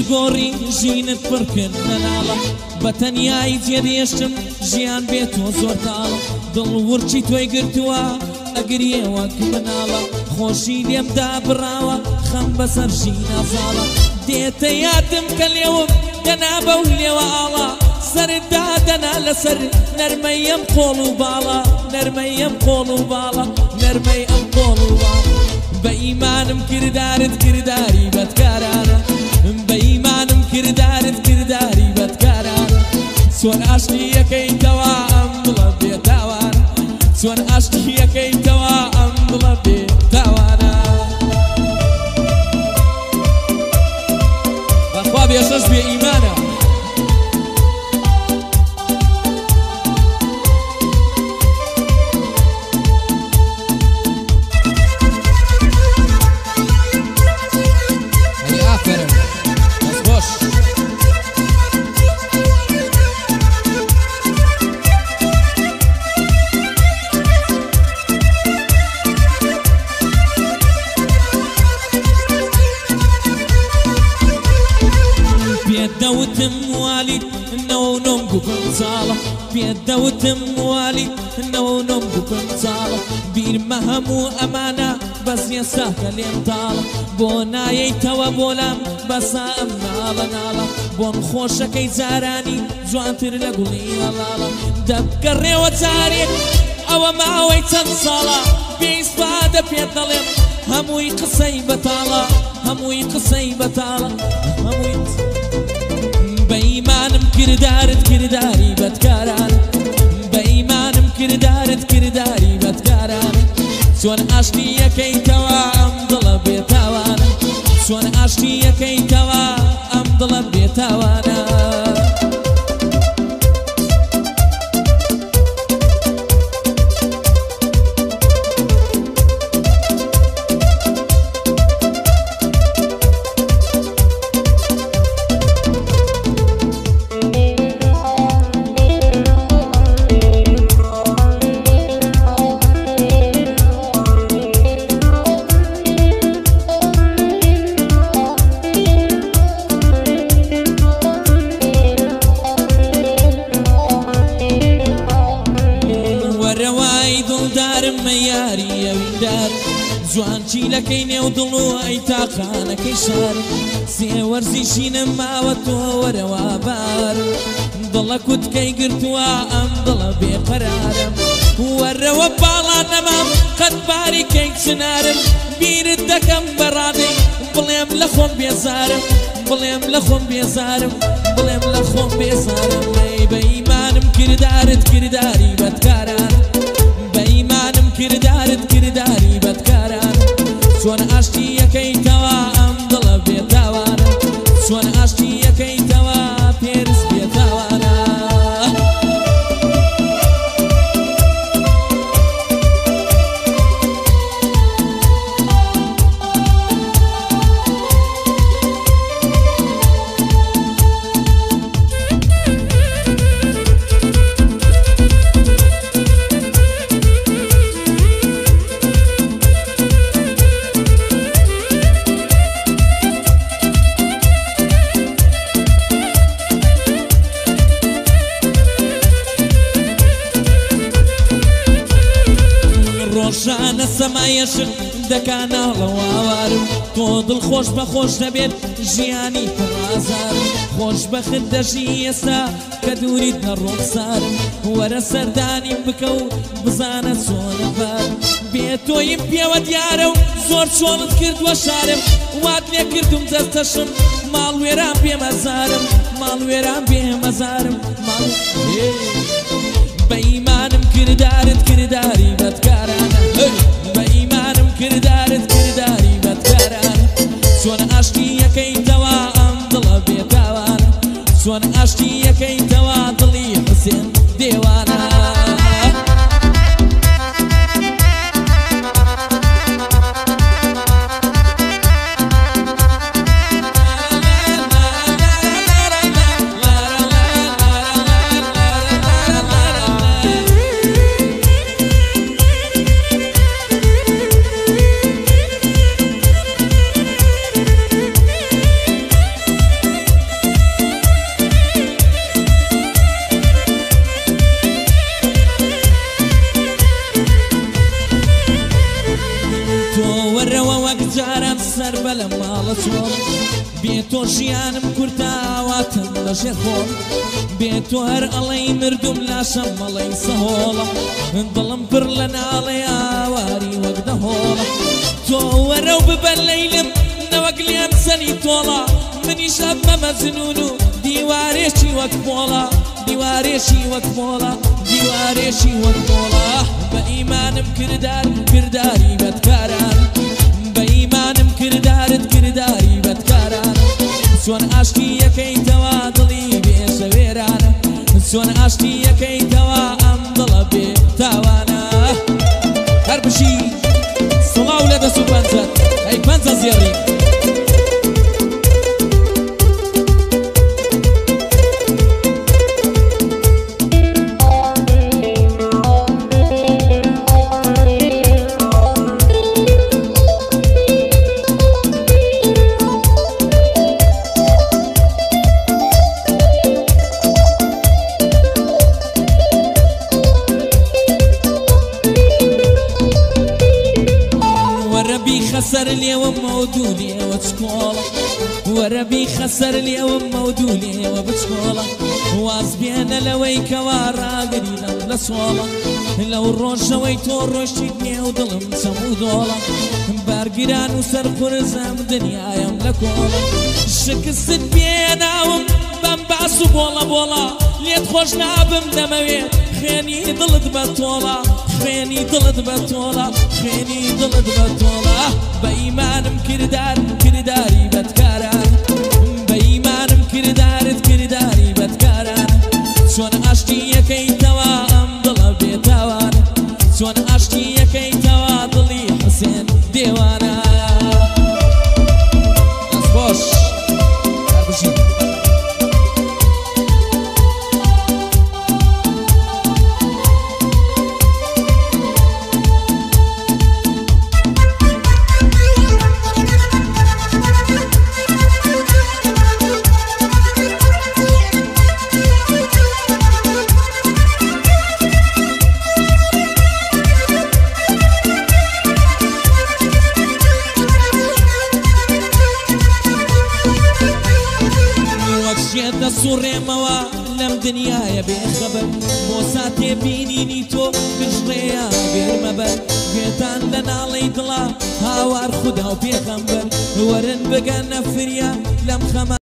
گۆڕی ژینت پڕکرد لەناڵە بە تەنیایی جێدێشتم ژیان بێت تۆ زۆر تاڵە دڵ ورچی تۆی گرتووە ئەگریێ وەک مناڵە خۆشی لێمدا بڕاوە خەم بەسەر ژینە زاڵە دێتە یادم کە لێوم دەنا بەو لێوە ئاڵە سەردا دەنا لەسەر نەرمەی ئەم قۆڵ و باڵە نەرمەی ئەم قۆڵ و باڵە نەرمەی ئەم قۆڵ و باڵە بە ئیمانم کردارت کرداری بەدکارانە بە ئیمانم کردارت کرداری بەدکارانە چۆن ئاشتی یەکەیتەوە ئەم دڵە بێتاوانە چۆن ئاشتی یەکەیتەوە ئەم دڵە بێتاوانە بەخوا بێشەش بێ ئیمانە پێدەوتم والی نەوە نۆم بوو پەنجاڵە پێدەوتم والی نەوە نۆم بوو پەنجاڵە بیرمە هەموو ئەمانە بەس ئێستا کە لێم تاڵە بۆ نایەیتەوە بۆلام بەسا ئەم ناڵە ناڵە بۆم خۆشەکەی جارانی جوانتر لە گوڵی هەڵاڵە دەبگەڕێوە جارێک ئەوە ماوەی چەند ساڵە بێئیسپادە پێت دەڵێم هەمووی قسەی بەتاڵە هەمووی قسەی بەتاڵە هەمووی بە ئیمانم کردارت کرداری بەدکارانە بە ئیمانم کردارت کرداری بەدکارانە چۆن ئاشتی یەکەیتەوە ئەم دڵە بێتاوانە چۆن ئاشتی یەکەیتەوە ئەم دڵە بێتاوانە جوانچی لەکەی نێو دڵ و ئەی تاقانەکەی شار سێوەرزیشینم ماوە تۆ وەرەوە بارم دڵە کوتکەی گرتووە ئەم دڵە بێقەرارم وەرەوە باڵا نەمام قەت باریکەی چنارم بیرت دەکەم بەڕادەی بڵێم لە خۆم بێزارم بڵێم لە خۆم بێزارم بڵێم لە خۆم بێزارم بە ئیمانم کردارت کرداری بەدکاران بە ئیمانم کردارت کرداری بەدکاران چۆن ئاشتی یەکەیتەوە ئەم دڵە بێتاوانە چۆن ئاشتی یەکەیتەوە پێرس بێتاوانە ڕۆژانە سەمایەشت دەکاناڵەوە ئاوارم تۆ دڵخۆش بەخۆش دەبێت ژیانی پڕازارم خۆشبەخت دەژی ئێستا کە دووریت لە ڕوخسارم وەرە سەردانیم بکە و بزانە چۆنە بارم بێت تۆیم پێوە دیارە و زۆر چۆنت کردووە شارم وات لێ کردوم دەستەشم ماڵ وێران بێمەزارم ماڵ وێران بێمەزارم ماڵ بە ئیمانم کردارت کرداری بەدکارانە بە ئیمانم کردارت کرداری بەدکارانە چۆن ئاشتی یەکەیتەوە ئەم دڵە بێتاوانە چۆن ئاشتی یەکەیتەوە دڵی حوسێن دێوانە تۆ ژیانم کورتاواتم لەژێر خۆڵ بێ تۆ هەر ئەڵەی مردوم لاشەم مەڵەی سەهۆڵە دڵم پڕ لە ناڵێ ئاواری وەک دەهۆڵە تۆ وەرە و ببە لەیلم نەوەک لێم سەری تۆڵە منیش ئەبمە مەجنون و دیوارێکی وەک مۆڵە دیوارێکی وەک مۆڵە دیوارێکی وەک مۆڵە بە ئیمانم کرداری بەدکاران بە ئیمانم کرداری بەدکاران چۆن ئاشتی یەکەیتەوە دڵی بێشەوێرانە چۆن ئاشتی یەکەیتەوە ئەم دڵە بێ تاوانە هەر بشی سڵاو لە دەست و پەنجەت ئەی پەنجە زێڕی خسر اليوم مودولي وتشكولا وربي خسر اليوم مودولي وبتشكولا واز بينا لويك وراقري لم لسولا لو الروش ويتو الروش تدني وظلم سمودولا بارقران وسر قرزام دنيا يملكولا شكست بينا بنبعسو بولا بولا ليت خوش نابم دموي خيني ضلت بطولا خيني ضلت بطولا خيني ضلت بطولا بإيمانم كرداري بەدکاران بإيمانم كرداري بەدکاران چۆن ئاشتی یەکەیتەوە ئەم دڵە بێتاوانە چۆن ئاشتی یەکەیتەوە دڵی حوسێن دێوانە دەست بۆش هەربژین سوڕێمەوە لەم دنیاە بێخەبەر بۆسا تێبینینی تۆ بژڕێیە گێرمەبەر گوێتان لە ناڵەی دڵە هاوار خودا و پێغەمبەر وەرن بگەنە فریا لەم خەمە